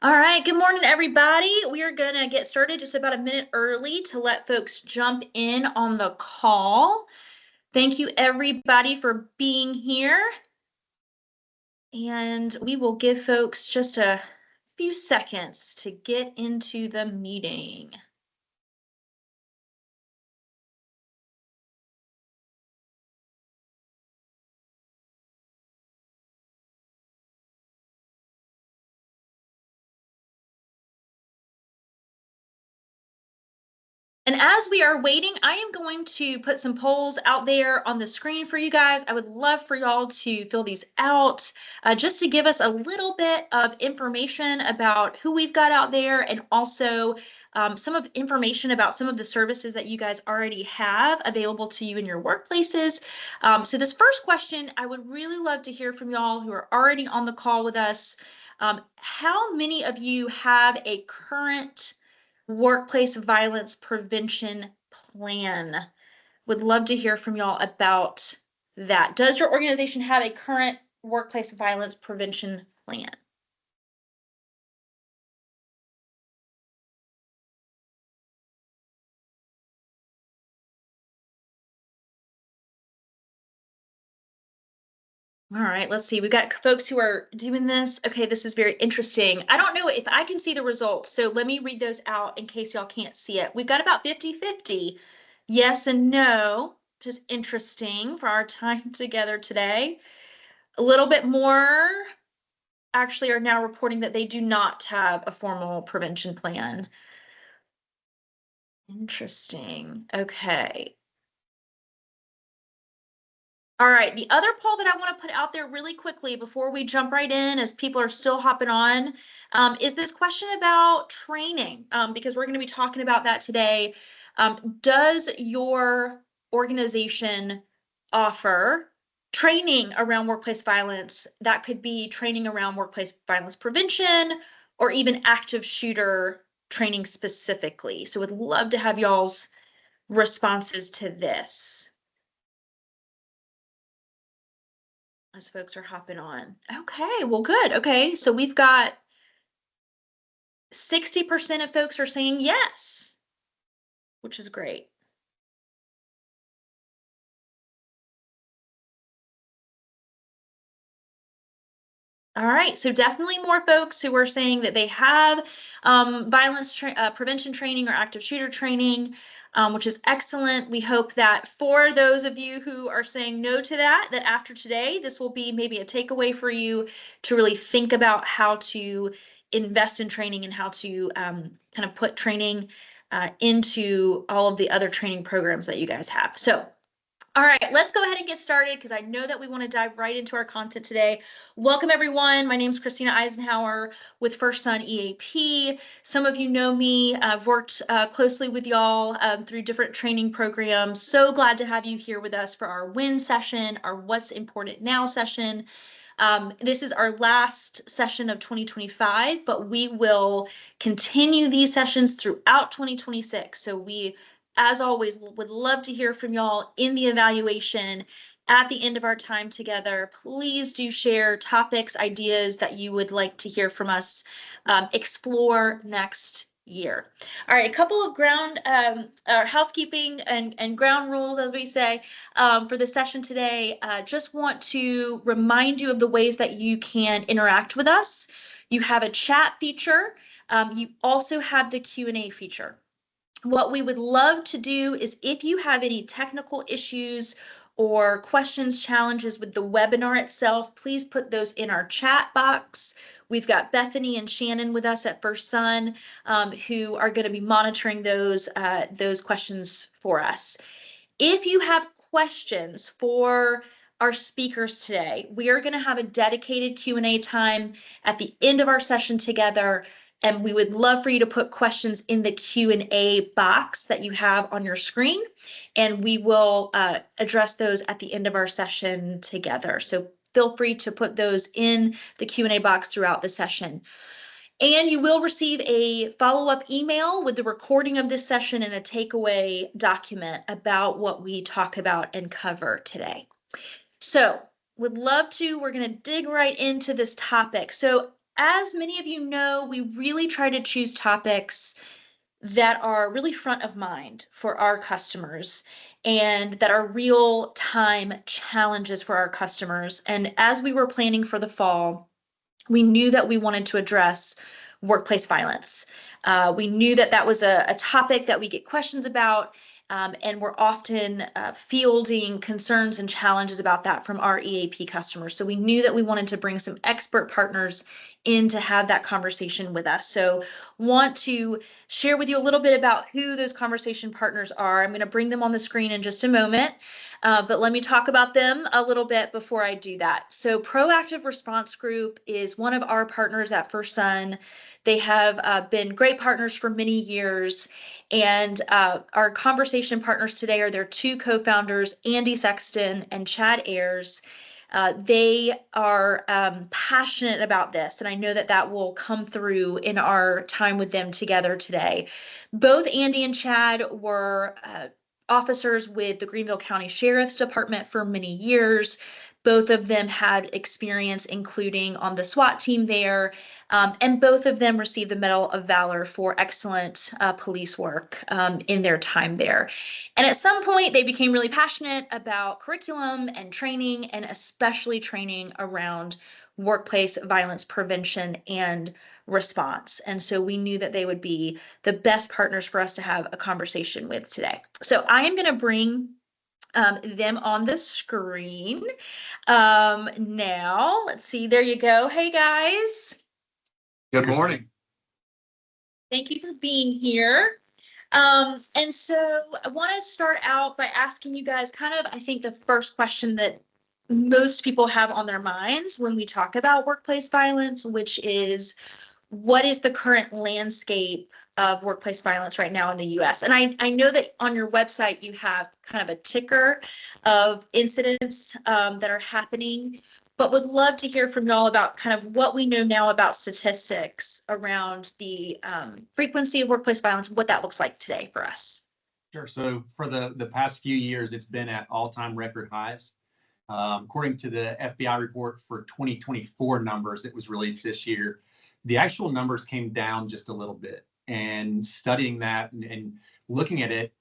All right, good morning, everybody. We are going to get started just about a minute early to let folks jump in on the call. Thank you, everybody, for being here. And we will give folks just a few seconds to get into the meeting. And as we are waiting, I am going to put some polls out there on the screen for you guys. I would love for y'all to fill these out just to give us a little bit of information about who we've got out there, and also some of information about some of the services that you guys already have available to you in your workplaces. So this first question, I would really love to hear from y'all who are already on the call with us. How many of you have a current workplace violence prevention plan? Would love to hear from y'all about that. Does your organization have a current workplace violence prevention plan? All right, let's see. We've got folks who are doing this. Okay, this is very interesting. I don't know if I can see the results, so let me read those out in case y'all can't see it. We've got about 50-50 yes and no, which is interesting for our time together today. A little bit more actually are now reporting that they do not have a formal prevention plan. Interesting. Okay. All right, the other poll that I want to put out there really quickly before we jump right in, as people are still hopping on, is this question about training, because we're going to be talking about that today. Does your organization offer training around workplace violence? That could be training around workplace violence prevention or even active shooter training specifically. So would love to have y'all's responses to this as folks are hopping on. Okay, well, good. Okay, so we've got 60% of folks are saying yes, which is great. All right, so definitely more folks who are saying that they have violence prevention training or active shooter training, which is excellent. We hope that for those of you who are saying no to that, that after today, this will be maybe a takeaway for you to really think about how to invest in training and how to kind of put training into all of the other training programs that you guys have. So all right, let's go ahead and get started because I know that we want to dive right into our content today. Welcome, everyone. My name is Christina Eisenhower with First Sun EAP. Some of you know me. I've worked closely with y'all through different training programs. So glad to have you here with us for our WIN session, our What's Important Now session. This is our last session of 2025, but we will continue these sessions throughout 2026. So we, as always, would love to hear from y'all in the evaluation at the end of our time together. Please do share topics, ideas that you would like to hear from us explore next year. All right, a couple of ground housekeeping and ground rules, as we say, for the session today. Just want to remind you of the ways that you can interact with us. You have a chat feature. You also have the Q&A feature. What we would love to do is if you have any technical issues or questions, challenges with the webinar itself, please put those in our chat box. We've got Bethany and Shannon with us at First Sun who are going to be monitoring those questions for us. If you have questions for our speakers today, we are going to have a dedicated Q&A time at the end of our session together. And we would love for you to put questions in the Q&A box that you have on your screen, and we will address those at the end of our session together. So feel free to put those in the Q&A box throughout the session. And you will receive a follow-up email with the recording of this session and a takeaway document about what we talk about and cover today. So would love to, we're going to dig right into this topic. So as many of you know, we really try to choose topics that are really front of mind for our customers and that are real time challenges for our customers. And as we were planning for the fall, we knew that we wanted to address workplace violence. We knew that that was a topic that we get questions about, and we're often fielding concerns and challenges about that from our EAP customers. So we knew that we wanted to bring some expert partners in to have that conversation with us. So want to share with you a little bit about who those conversation partners are. I'm going to bring them on the screen in just a moment. But let me talk about them a little bit before I do that. So Proactive Response Group is one of our partners at First Sun. They have been great partners for many years. And our conversation partners today are their two co-founders, Andy Sexton and Chad Ayers. They are passionate about this, and I know that that will come through in our time with them together today. Both Andy and Chad were officers with the Greenville County Sheriff's Department for many years. Both of them had experience, including on the SWAT team there, and both of them received the Medal of Valor for excellent police work in their time there. And at some point, they became really passionate about curriculum and training, and especially training around workplace violence prevention and response. And so we knew that they would be the best partners for us to have a conversation with today. So I am going to bring them on the screen now. Let's see. There you go. Hey, guys. Good morning. Thank you for being here. And so I want to start out by asking you guys kind of, I think, the first question that most people have on their minds when we talk about workplace violence, which is, what is the current landscape of workplace violence right now in the US? And I know that on your website, you have kind of a ticker of incidents that are happening, but would love to hear from y'all about kind of what we know now about statistics around the frequency of workplace violence, what that looks like today for us. Sure. So for the past few years, it's been at all-time record highs. According to the FBI report for 2024 numbers that was released this year, the actual numbers came down just a little bit. And studying that and looking at it,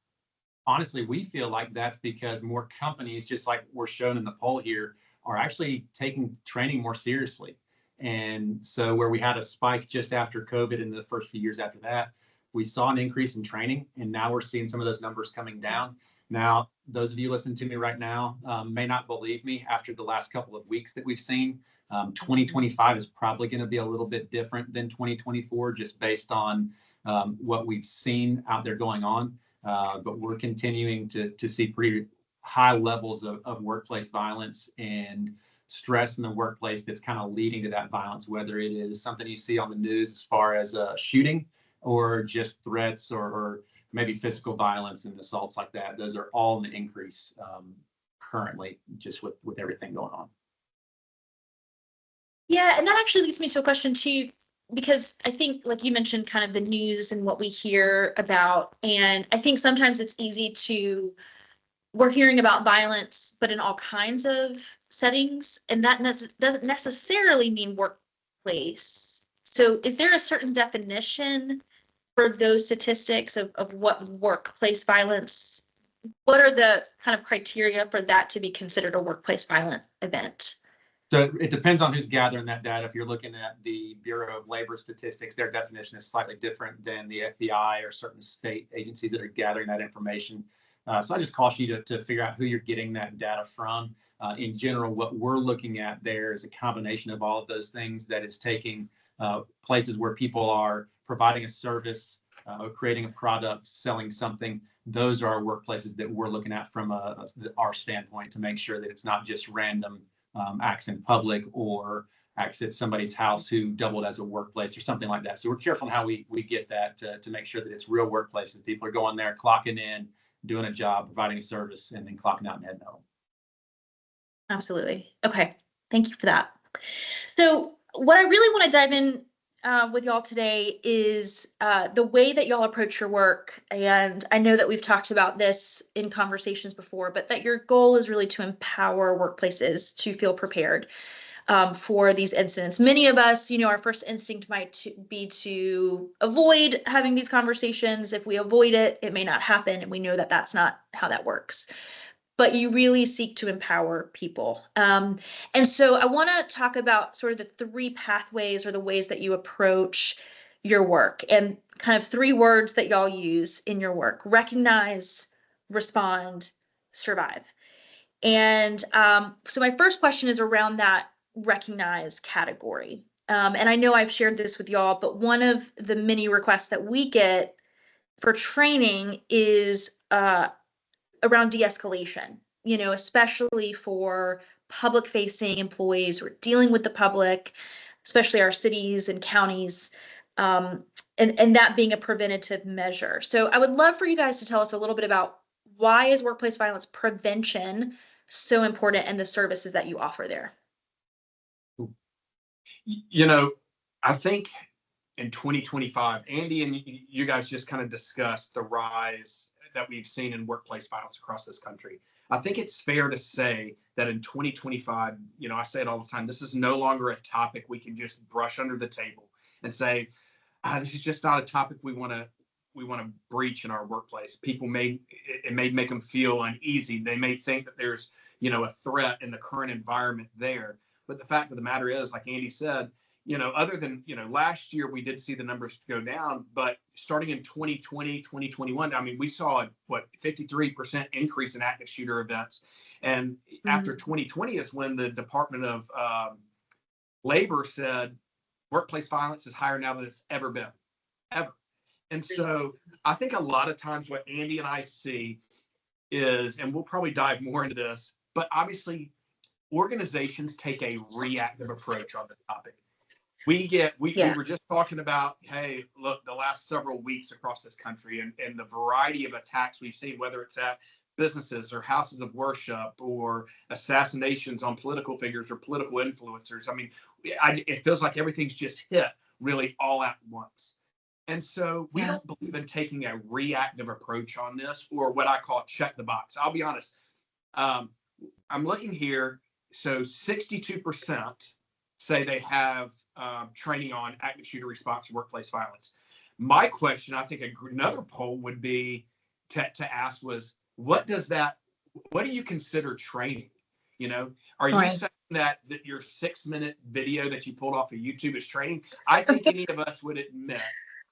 honestly, we feel like that's because more companies, just like we're shown in the poll here, are actually taking training more seriously. And so where we had a spike just after COVID in the first few years after that, we saw an increase in training, and now we're seeing some of those numbers coming down. Now, those of you listening to me right now may not believe me after the last couple of weeks that we've seen. 2025 is probably going to be a little bit different than 2024, just based on what we've seen out there going on. But we're continuing to see pretty high levels of workplace violence and stress in the workplace that's kind of leading to that violence, whether it is something you see on the news as far as a shooting or just threats or maybe physical violence and assaults like that. Those are all in the increase currently, just with everything going on. Yeah, and that actually leads me to a question too, because I think, like you mentioned, kind of the news and what we hear about, and I think sometimes it's easy to, we're hearing about violence, but in all kinds of settings, and that doesn't necessarily mean workplace. So is there a certain definition for those statistics of what workplace violence, what are the kind of criteria for that to be considered a workplace violent event? So it depends on who's gathering that data. If you're looking at the Bureau of Labor Statistics, their definition is slightly different than the FBI or certain state agencies that are gathering that information. So I just caution you to figure out who you're getting that data from. In general, what we're looking at there is a combination of all of those things, that it's taking places where people are providing a service, creating a product, selling something. Those are our workplaces that we're looking at from our standpoint, to make sure that it's not just random acts in public or acts at somebody's house who doubled as a workplace or something like that. So we're careful in how we get that to make sure that it's real workplaces. People are going there, clocking in, doing a job, providing a service, and then clocking out and heading home. Absolutely. Okay. Thank you for that. So what I really want to dive in with y'all today is the way that y'all approach your work. And I know that we've talked about this in conversations before, but that your goal is really to empower workplaces to feel prepared. for these incidents. Many of us, our first instinct might be to avoid having these conversations. If we avoid it, it may not happen, and we know that that's not how that works. But you really seek to empower people. And so I want to talk about sort of the three pathways or the ways that you approach your work, and kind of three words that y'all use in your work: recognize, respond, survive. And so my first question is around that recognize category. And I know I've shared this with y'all, but one of the many requests that we get for training is around de-escalation, especially for public facing employees who are dealing with the public, especially our cities and counties, and that being a preventative measure. So I would love for you guys to tell us a little bit about why is workplace violence prevention so important and the services that you offer there. I think in 2025, Andy and you guys just kind of discussed the rise that we've seen in workplace violence across this country. I think it's fair to say that in 2025, I say it all the time, this is no longer a topic we can just brush under the table and say, this is just not a topic we want to breach in our workplace. People may make them feel uneasy. They may think that there's, a threat in the current environment there. But the fact of the matter is, like Andy said, other than, last year we did see the numbers go down, but starting in 2020, 2021, I mean, we saw 53% increase in active shooter events. And after 2020 is when the Department of Labor said workplace violence is higher now than it's ever been, ever. And so I think a lot of times what Andy and I see is, and we'll probably dive more into this, but obviously organizations take a reactive approach on the topic. We were just talking about, hey, look, the last several weeks across this country and the variety of attacks we've seen, whether it's at businesses or houses of worship or assassinations on political figures or political influencers. I mean, it feels like everything's just hit really all at once. And so we don't believe in taking a reactive approach on this, or what I call check the box. I'll be honest. I'm looking here. So 62% say they have training on active shooter response to workplace violence. My question, I think another poll would be to ask was, what do you consider training? Are you saying that your 6-minute video that you pulled off of YouTube is training? I think any of us would admit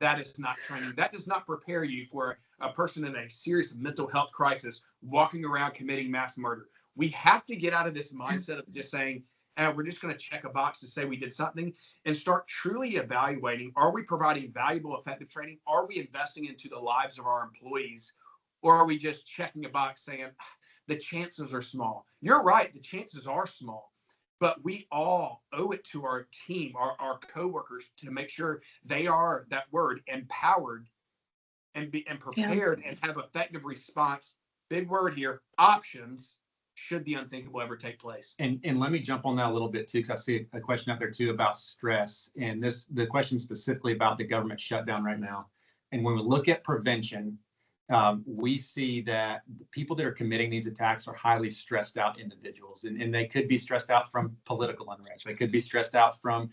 that is not training. That does not prepare you for a person in a serious mental health crisis walking around committing mass murder. We have to get out of this mindset of just saying, we're just going to check a box to say we did something, and start truly evaluating, are we providing valuable, effective training? Are we investing into the lives of our employees? Or are we just checking a box saying the chances are small? You're right, the chances are small, but we all owe it to our team, our coworkers, to make sure they are, that word, empowered and prepared and have effective response. Big word here, options, should the unthinkable ever take place. And let me jump on that a little bit too, because I see a question out there too about stress, and the question specifically about the government shutdown right now. And when we look at prevention, we see that people that are committing these attacks are highly stressed out individuals, and they could be stressed out from political unrest. They could be stressed out from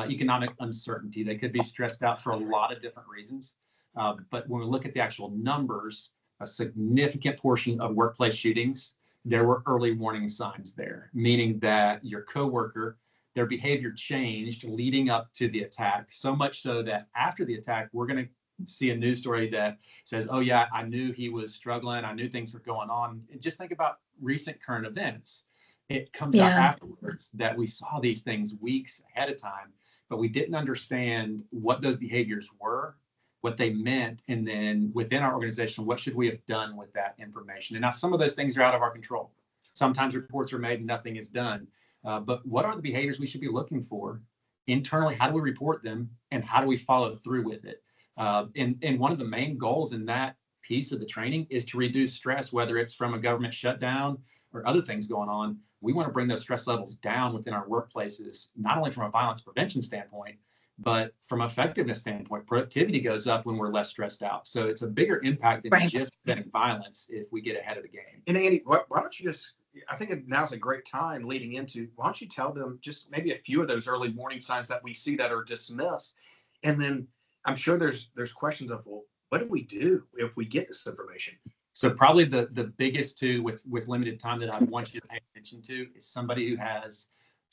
economic uncertainty. They could be stressed out for a lot of different reasons. But when we look at the actual numbers, a significant portion of workplace shootings, there were early warning signs there, meaning that your coworker, their behavior changed leading up to the attack, so much so that after the attack, we're going to see a news story that says, oh yeah, I knew he was struggling. I knew things were going on. And just think about recent current events. It comes out afterwards that we saw these things weeks ahead of time, but we didn't understand what those behaviors were, what they meant, and then within our organization, what should we have done with that information? And now some of those things are out of our control. Sometimes reports are made and nothing is done. But what are the behaviors we should be looking for internally? How do we report them, and how do we follow through with it? And one of the main goals in that piece of the training is to reduce stress, whether it's from a government shutdown or other things going on. We want to bring those stress levels down within our workplaces, not only from a violence prevention standpoint, but from an effectiveness standpoint. Productivity goes up when we're less stressed out. So it's a bigger impact than just preventing violence if we get ahead of the game. And Andy, why don't you just I think now's a great time leading into, why don't you tell them just maybe a few of those early warning signs that we see that are dismissed. And then I'm sure there's questions of, well, what do we do if we get this information? So probably the biggest two with limited time that I want you to pay attention to is somebody who has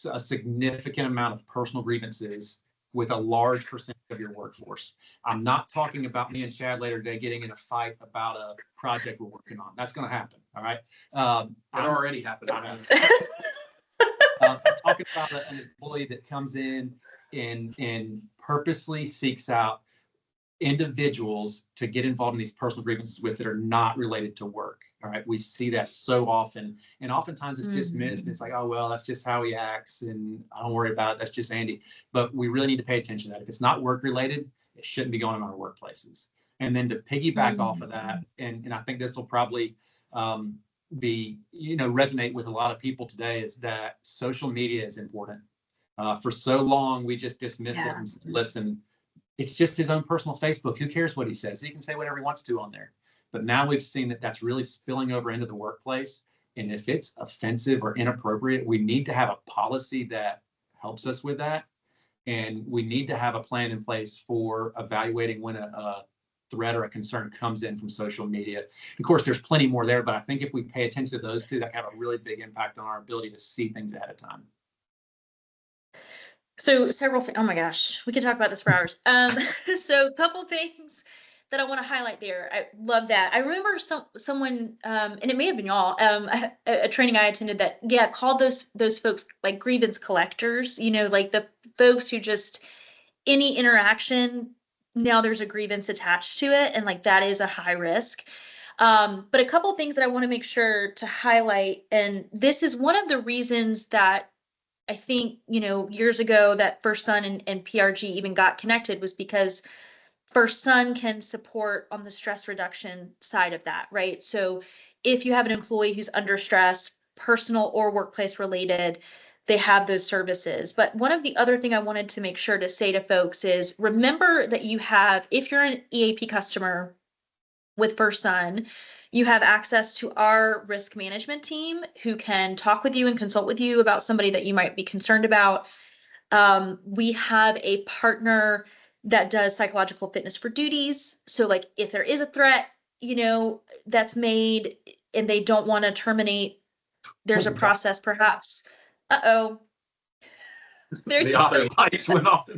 a significant amount of personal grievances with a large percentage of your workforce. I'm not talking about me and Chad later today getting in a fight about a project we're working on. That's going to happen. All right. It already happened. I'm talking about an employee that comes in and purposely seeks out individuals to get involved in these personal grievances with that are not related to work. All right. We see that so often, and oftentimes it's dismissed. And it's like, oh, well, that's just how he acts. And I don't worry about it. That's just Andy. But we really need to pay attention to that. If it's not work related, it shouldn't be going on in our workplaces. And then to piggyback off of that, and I think this will probably be, resonate with a lot of people today, is that social media is important. For so long, we just dismissed it and said, listen, it's just his own personal Facebook. Who cares what he says? He can say whatever he wants to on there. But now we've seen that that's really spilling over into the workplace. And if it's offensive or inappropriate, we need to have a policy that helps us with that. And we need to have a plan in place for evaluating when a threat or a concern comes in from social media. Of course, there's plenty more there, but I think if we pay attention to those two, that can have a really big impact on our ability to see things ahead of time. So oh my gosh, we could talk about this for hours. So a couple things that I want to highlight there. I love that. I remember someone, and it may have been y'all, a training I attended that, called those folks like grievance collectors, like the folks who just, any interaction, now there's a grievance attached to it. And like, that is a high risk. But a couple things that I want to make sure to highlight, and this is one of the reasons that I think, years ago that First Sun and PRG even got connected, was because First Sun can support on the stress reduction side of that, right? So if you have an employee who's under stress, personal or workplace related, they have those services. But one of the other thing I wanted to make sure to say to folks is, remember that you have, if you're an EAP customer with First Sun, you have access to our risk management team who can talk with you and consult with you about somebody that you might be concerned about. We have a partner that does psychological fitness for duties. So like, if there is a threat, that's made and they don't want to terminate, there's a process perhaps. Uh-oh. The auto lights went off.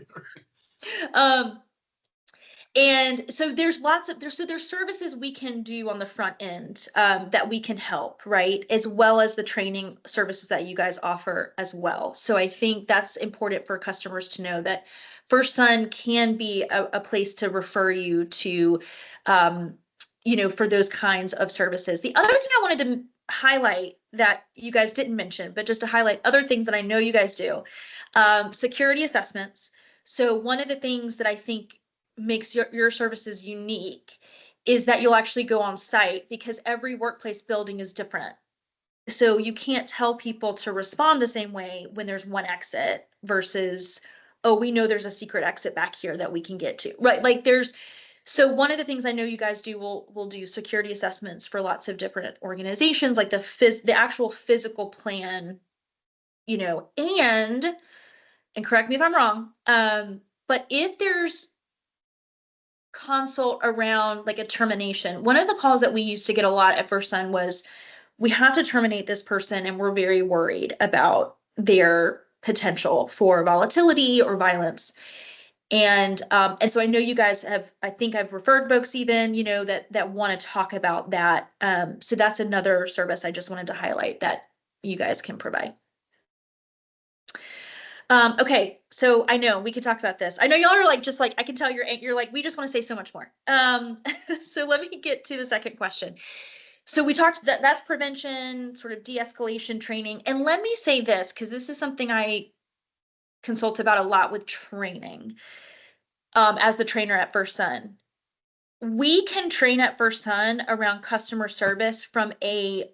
And so there's there's services we can do on the front end that we can help, right? As well as the training services that you guys offer as well. So I think that's important for customers to know, that First Sun can be a place to refer you to, for those kinds of services. The other thing I wanted to highlight that you guys didn't mention, but just to highlight other things that I know you guys do, security assessments. So one of the things that I think makes your services unique is that you'll actually go on site, because every workplace building is different. So you can't tell people to respond the same way when there's one exit versus, oh, we know there's a secret exit back here that we can get to, right? Like so one of the things I know you guys do, we'll do security assessments for lots of different organizations, like the actual physical plan, and correct me if I'm wrong, but if there's consult around like a termination, one of the calls that we used to get a lot at First Sun was, we have to terminate this person and we're very worried about their potential for volatility or violence. And so I know you guys have, I think I've referred folks even, that want to talk about that. So that's another service I just wanted to highlight that you guys can provide. Okay, so I know we could talk about this. I know y'all are like, just like, I can tell you're like, we just want to say so much more. So let me get to the second question. So we talked that's prevention, sort of de-escalation training. And let me say this, because this is something I consult about a lot with training, as the trainer at First Sun. We can train at First Sun around customer service from a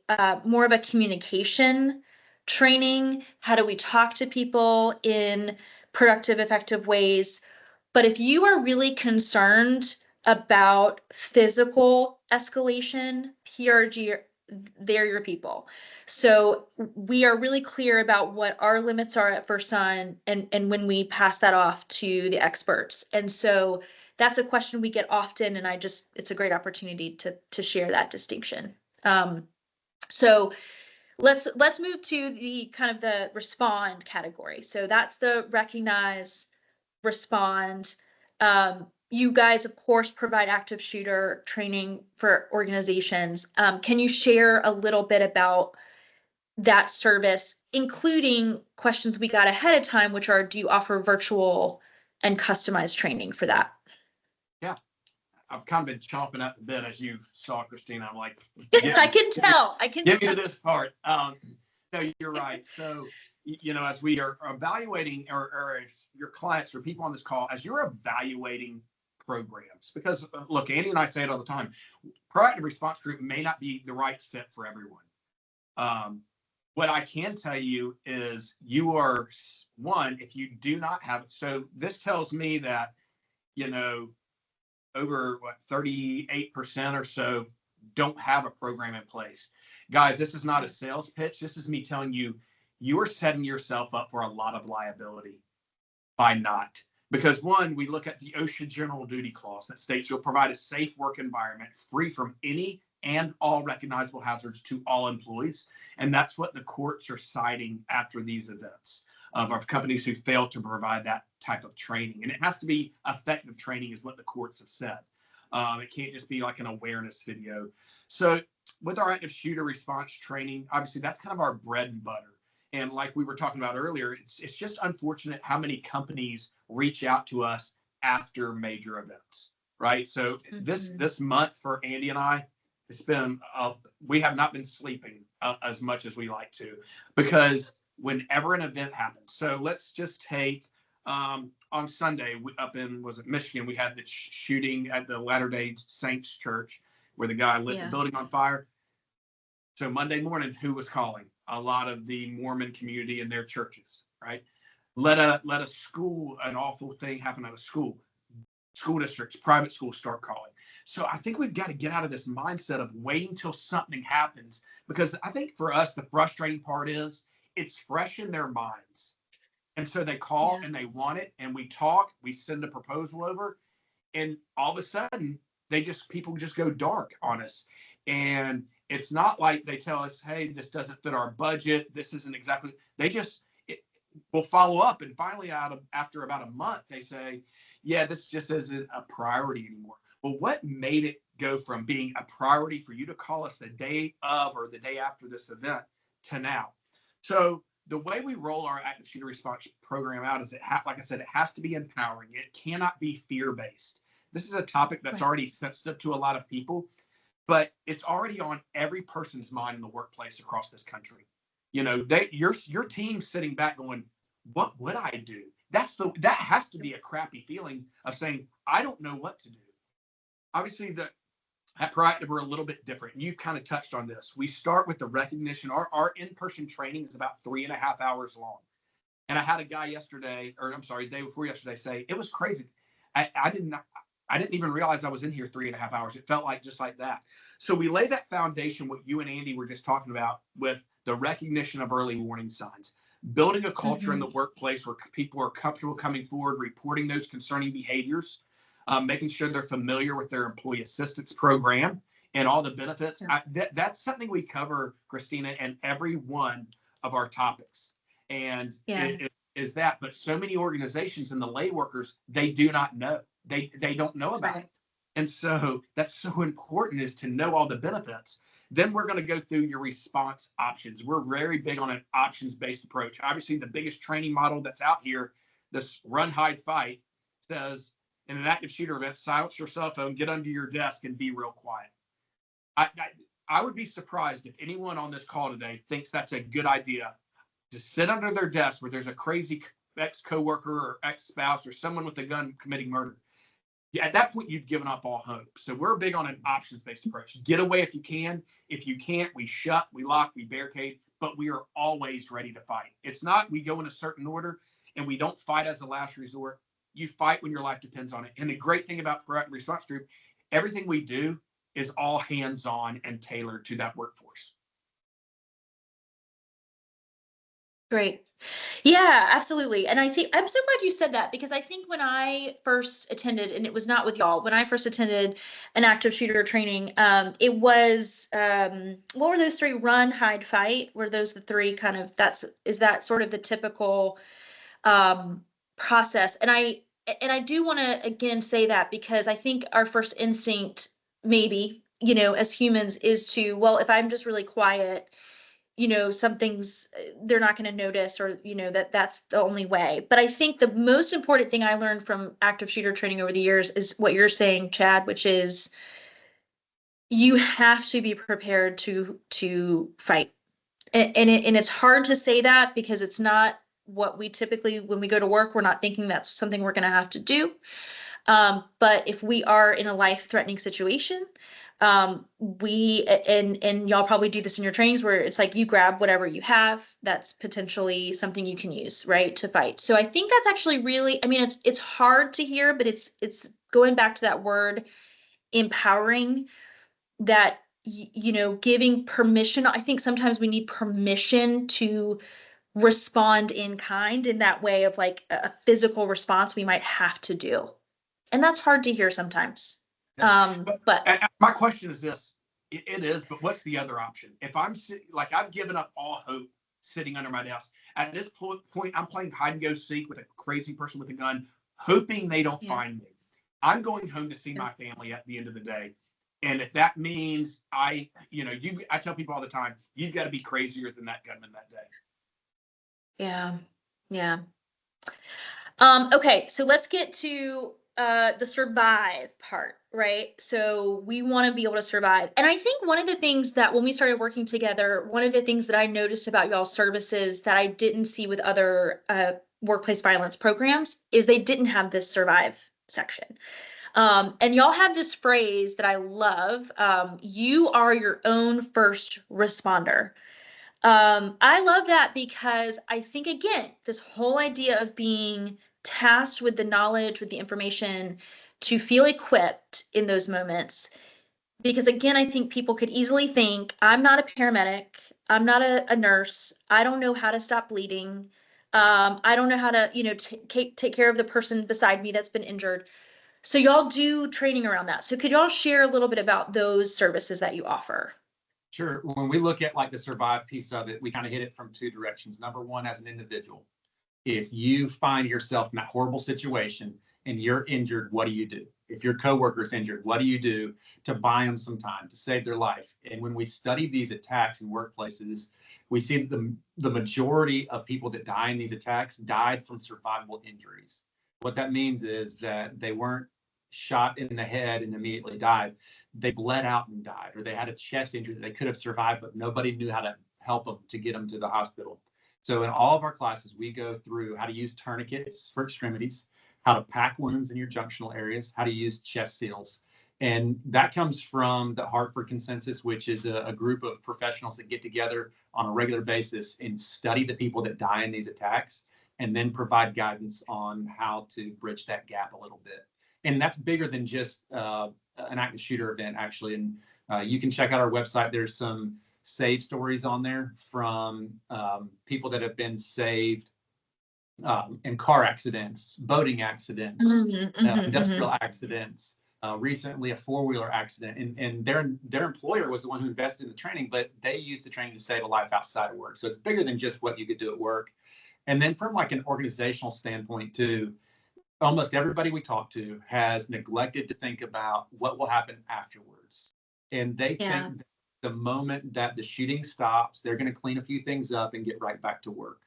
more of a communication training. How do we talk to people in productive, effective ways? But if you are really concerned about physical escalation, PRG they're your people. So we are really clear about what our limits are at First Sun, and when we pass that off to the experts. And so that's a question we get often, and it's a great opportunity to share that distinction. So let's move to the kind of the respond category. So that's the recognize, respond. You guys, of course, provide active shooter training for organizations. Can you share a little bit about that service, including questions we got ahead of time, which are, do you offer virtual and customized training for that? Yeah, I've kind of been chomping at the bit, as you saw, Christina. I'm like, I can tell. I can get me tell. to this part. No, you're right. So, as we are evaluating, or as your clients or people on this call, as you're evaluating programs, because look, Andy and I say it all the time, proactive response group may not be the right fit for everyone. What I can tell you is you are one, if you do not have, so this tells me that, over 38% or so don't have a program in place. Guys, this is not a sales pitch. This is me telling you, you are setting yourself up for a lot of liability by not. Because one, we look at the OSHA general duty clause that states you'll provide a safe work environment free from any and all recognizable hazards to all employees. And that's what the courts are citing after these events of companies who fail to provide that type of training. And it has to be effective training is what the courts have said. It can't just be like an awareness video. So with our active shooter response training, obviously that's kind of our bread and butter. And like we were talking about earlier, it's just unfortunate how many companies reach out to us after major events, right? So this month for Andy and I, it's been we have not been sleeping as much as we like to, because whenever an event happens. So let's just take on Sunday up in Michigan, we had the shooting at the Latter-day Saints church where the guy lit the building on fire. So Monday morning, who was calling? A lot of the Mormon community in their churches, right? Let a school, an awful thing happen at a school districts, private schools start calling. So I think we've got to get out of this mindset of waiting till something happens, because I think for us, the frustrating part is it's fresh in their minds. And so they call and they want it, and we talk, we send a proposal over, and all of a sudden people just go dark on us. And it's not like they tell us, hey, this doesn't fit our budget. This isn't exactly, will follow up. And finally, after about a month, they say, yeah, this just isn't a priority anymore. Well, what made it go from being a priority for you to call us the day of or the day after this event to now? So the way we roll our active shooter response program out is, like I said, it has to be empowering. It cannot be fear-based. This is a topic that's already sensitive to a lot of people, but it's already on every person's mind in the workplace across this country. Your team's sitting back going, what would I do? That has to be a crappy feeling of saying, I don't know what to do. Obviously, at Proactive, we're a little bit different. You kind of touched on this. We start with the recognition. Our in-person training is about 3.5 hours long. And I had a guy the day before yesterday say, it was crazy. I didn't even realize I was in here 3.5 hours. It felt like just like that. So we lay that foundation, what you and Andy were just talking about, with the recognition of early warning signs, building a culture in the workplace where people are comfortable coming forward, reporting those concerning behaviors, making sure they're familiar with their employee assistance program and all the benefits. That's something we cover, Christina, in every one of our topics. And it is that, but so many organizations and the lay workers, they do not know. They don't know about it. And so that's so important, is to know all the benefits. Then we're going to go through your response options. We're very big on an options-based approach. Obviously, the biggest training model that's out here, this run, hide, fight, says in an active shooter event, silence your cell phone, get under your desk, and be real quiet. I would be surprised if anyone on this call today thinks that's a good idea, to sit under their desk where there's a crazy ex-coworker or ex-spouse or someone with a gun committing murder. Yeah, at that point, you've given up all hope. So we're big on an options-based approach. Get away if you can. If you can't, we shut, we lock, we barricade, but we are always ready to fight. It's not we go in a certain order and we don't fight as a last resort. You fight when your life depends on it. And the great thing about Proactive Response Group, everything we do is all hands-on and tailored to that workforce. Great. Yeah, absolutely. And I think I'm so glad you said that, because I think when I first attended, and it was not with y'all, when I first attended an active shooter training, it was what were those three? Run, hide, fight. Were those the three kind of, is that sort of the typical process? And I do want to again say that, because I think our first instinct, maybe, as humans, is to, well, if I'm just really quiet, something's, they're not going to notice, or that's the only way. But I think the most important thing I learned from active shooter training over the years is what you're saying, Chad, which is you have to be prepared to fight. And it's hard to say that, because it's not what we typically, when we go to work, we're not thinking that's something we're going to have to do. But if we are in a life-threatening situation, and y'all probably do this in your trainings, where it's like you grab whatever you have that's potentially something you can use, right, to fight. So I think that's actually really, I mean, it's hard to hear, but it's going back to that word empowering, that giving permission. I think sometimes we need permission to respond in kind, in that way of like a physical response we might have to do. And that's hard to hear sometimes. But My question is this: it is, but what's the other option? If I'm like, I've given up all hope sitting under my desk at this point, I'm playing hide and go seek with a crazy person with a gun, hoping they don't find me. I'm going home to see my family at the end of the day. And if that means I tell people all the time, you've got to be crazier than that gunman that day. yeah. Yeah. Okay, so let's get to the survive part, right? So we want to be able to survive. And I think one of the things that when we started working together, one of the things that I noticed about y'all's services that I didn't see with other workplace violence programs is they didn't have this survive section. And y'all have this phrase that I love. You are your own first responder. I love that, because I think, again, this whole idea of being tasked with the knowledge, with the information, to feel equipped in those moments. Because again, I think people could easily think, I'm not a paramedic, I'm not a nurse, I don't know how to stop bleeding. I don't know how to, take care of the person beside me that's been injured. So y'all do training around that. So could y'all share a little bit about those services that you offer? Sure. When we look at like the survive piece of it, we kind of hit it from two directions. Number one, as an individual, if you find yourself in that horrible situation and you're injured, what do you do? If your coworker's injured, what do you do to buy them some time, to save their life? And when we study these attacks in workplaces, we see that the majority of people that die in these attacks died from survivable injuries. What that means is that they weren't shot in the head and immediately died. They bled out and died, or they had a chest injury that they could have survived, but nobody knew how to help them to get them to the hospital. So in all of our classes, we go through how to use tourniquets for extremities, how to pack wounds in your junctional areas, how to use chest seals. And that comes from the Hartford Consensus, which is a group of professionals that get together on a regular basis and study the people that die in these attacks, and then provide guidance on how to bridge that gap a little bit. And that's bigger than just an active shooter event, actually. And you can check out our website. There's some save stories on there from people that have been saved in car accidents, boating accidents, industrial accidents, recently a four-wheeler accident. And their employer was the one who invested in the training, but they used the training to save a life outside of work. So it's bigger than just what you could do at work. And then from like an organizational standpoint too, almost everybody we talk to has neglected to think about what will happen afterwards. And they think that the moment that the shooting stops, they're going to clean a few things up and get right back to work.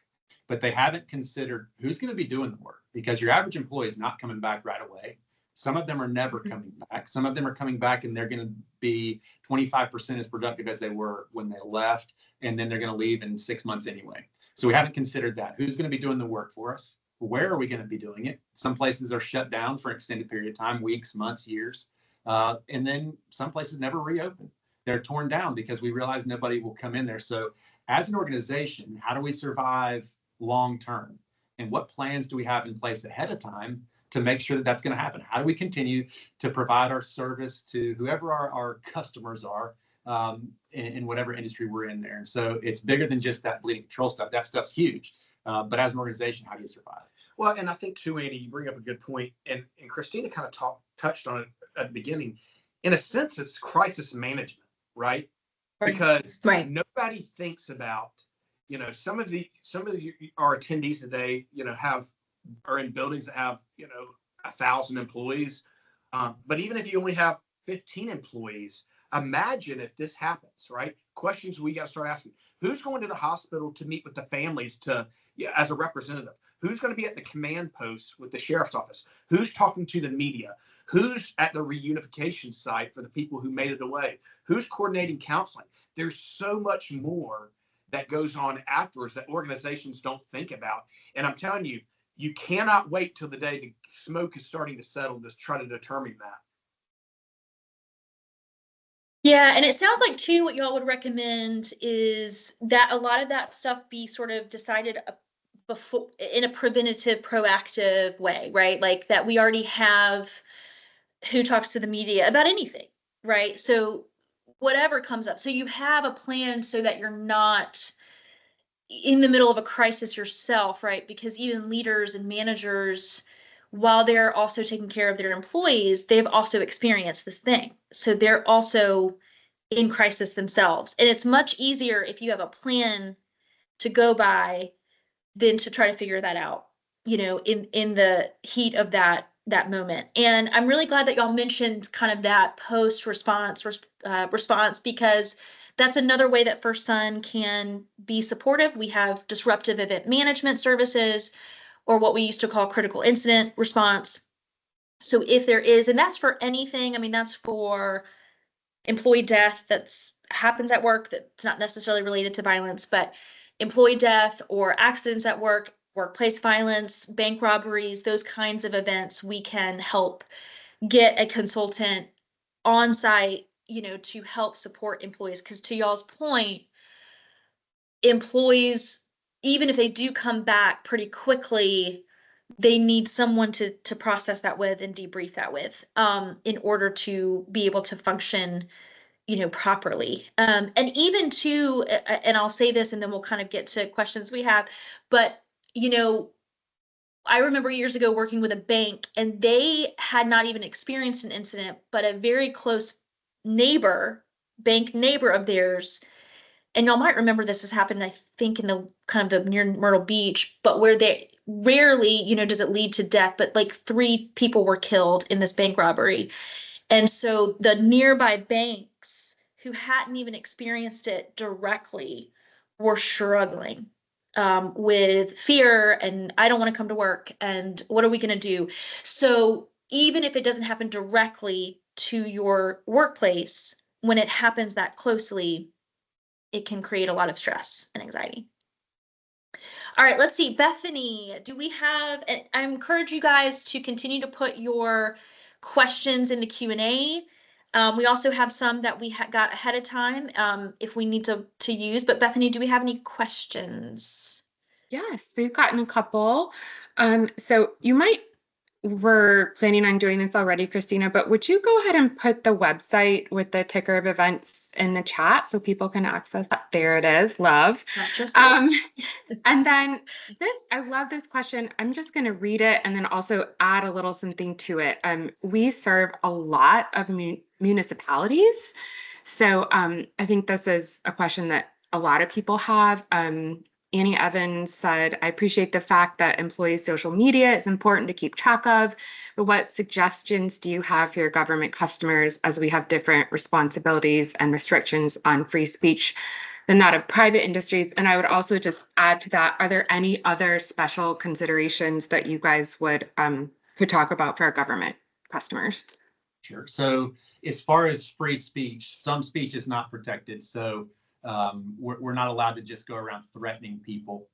But they haven't considered who's going to be doing the work, because your average employee is not coming back right away. Some of them are never coming back. Some of them are coming back and they're going to be 25% as productive as they were when they left. And then they're going to leave in 6 months anyway. So we haven't considered that. Who's going to be doing the work for us? Where are we going to be doing it? Some places are shut down for an extended period of time, weeks, months, years. And then some places never reopen. They're torn down because we realize nobody will come in there. So as an organization, how do we survive long term? And what plans do we have in place ahead of time to make sure that that's going to happen? How do we continue to provide our service to whoever our customers are in whatever industry we're in there? And so it's bigger than just that bleeding control stuff. That stuff's huge. But as an organization, how do you survive? Well, and I think too, Andy, you bring up a good point, and Christina kind of touched on it at the beginning. In a sense, it's crisis management, right? Because nobody thinks about, some of our attendees today, are in buildings that have 1,000 employees. But even if you only have 15 employees, imagine if this happens, right? Questions we got to start asking: who's going to the hospital to meet with the families as a representative? Who's going to be at the command post with the sheriff's office? Who's talking to the media? Who's at the reunification site for the people who made it away? Who's coordinating counseling? There's so much more that goes on afterwards that organizations don't think about. And I'm telling you, you cannot wait till the day the smoke is starting to settle to try to determine that. Yeah, and it sounds like too, what y'all would recommend is that a lot of that stuff be sort of decided before in a preventative, proactive way, right? Like that we already have who talks to the media about anything, right? So whatever comes up, so you have a plan so that you're not in the middle of a crisis yourself, right? Because even leaders and managers, while they're also taking care of their employees, they've also experienced this thing. So they're also in crisis themselves. And it's much easier if you have a plan to go by than to try to figure that out, in the heat of that moment. And I'm really glad that y'all mentioned kind of that post response, because that's another way that First Sun can be supportive. We have disruptive event management services, or what we used to call critical incident response. So if there is, and that's for anything, I mean, that's for employee death that's happens at work that's not necessarily related to violence, but employee death or accidents at work, workplace violence, bank robberies, those kinds of events, we can help get a consultant on site, to help support employees. Because to y'all's point, employees, even if they do come back pretty quickly, they need someone to process that with and debrief that with, in order to be able to function properly. And even to, and I'll say this and then we'll kind of get to questions we have, but, I remember years ago working with a bank and they had not even experienced an incident, but a very close bank neighbor of theirs, and y'all might remember this has happened, I think, in the kind of the near Myrtle Beach, but where they rarely, does it lead to death, but like 3 people were killed in this bank robbery. And so the nearby banks who hadn't even experienced it directly were struggling, with fear and I don't want to come to work and what are we going to do? So even if it doesn't happen directly to your workplace, when it happens that closely, it can create a lot of stress and anxiety. All right, let's see. Bethany, do we have, and I encourage you guys to continue to put your questions in the Q&A. We also have some that we got ahead of time, if we need to use. But Bethany, do we have any questions? Yes, we've gotten a couple. So we're planning on doing this already, Christina, but would you go ahead and put the website with the ticker of events in the chat so people can access that? There it is. Love. Not just And then I love this question. I'm just going to read it and then also add a little something to it. We serve a lot of municipalities. So I think this is a question that a lot of people have. Annie Evans said, I appreciate the fact that employees' social media is important to keep track of, but what suggestions do you have for your government customers as we have different responsibilities and restrictions on free speech than that of private industries? And I would also just add to that, are there any other special considerations that you guys could talk about for our government customers? Sure. So as far as free speech, some speech is not protected. So we're not allowed to just go around threatening people.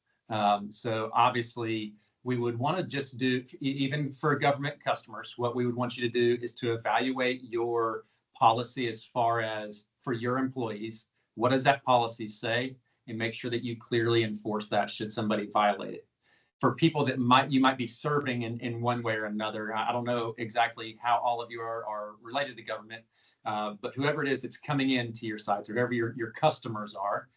So obviously we would want to just do, even for government customers, what we would want you to do is to evaluate your policy as far as for your employees. What does that policy say? And make sure that you clearly enforce that should somebody violate it. for people that you might be serving in one way or another. I don't know exactly how all of you are related to the government, but whoever it is that's coming into your sites, or whoever your customers are,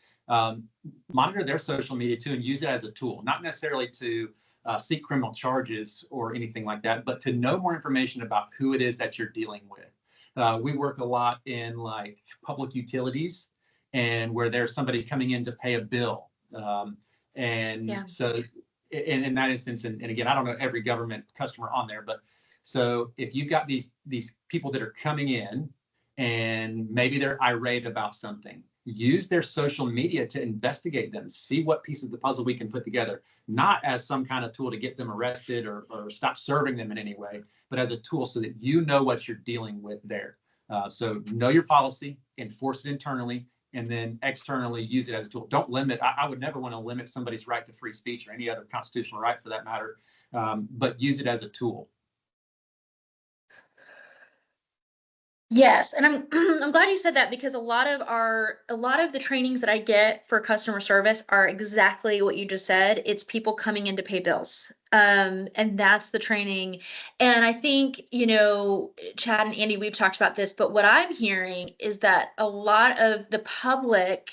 monitor their social media too and use it as a tool, not necessarily to seek criminal charges or anything like that, but to know more information about who it is that you're dealing with. We work a lot in like public utilities, and where there's somebody coming in to pay a bill. So in that instance, and again, I don't know every government customer on there, but so if you've got these people that are coming in and maybe they're irate about something, use their social media to investigate them, see what piece of the puzzle we can put together, not as some kind of tool to get them arrested or stop serving them in any way, but as a tool so that you know what you're dealing with there. So know your policy, enforce it internally, and then externally use it as a tool. Don't limit. I would never want to limit somebody's right to free speech or any other constitutional right for that matter, but use it as a tool. Yes, and I'm I'm glad you said that, because a lot of the trainings that I get for customer service are exactly what you just said. It's people coming in to pay bills. And that's the training. And I think, Chad and Andy, we've talked about this, but what I'm hearing is that a lot of the public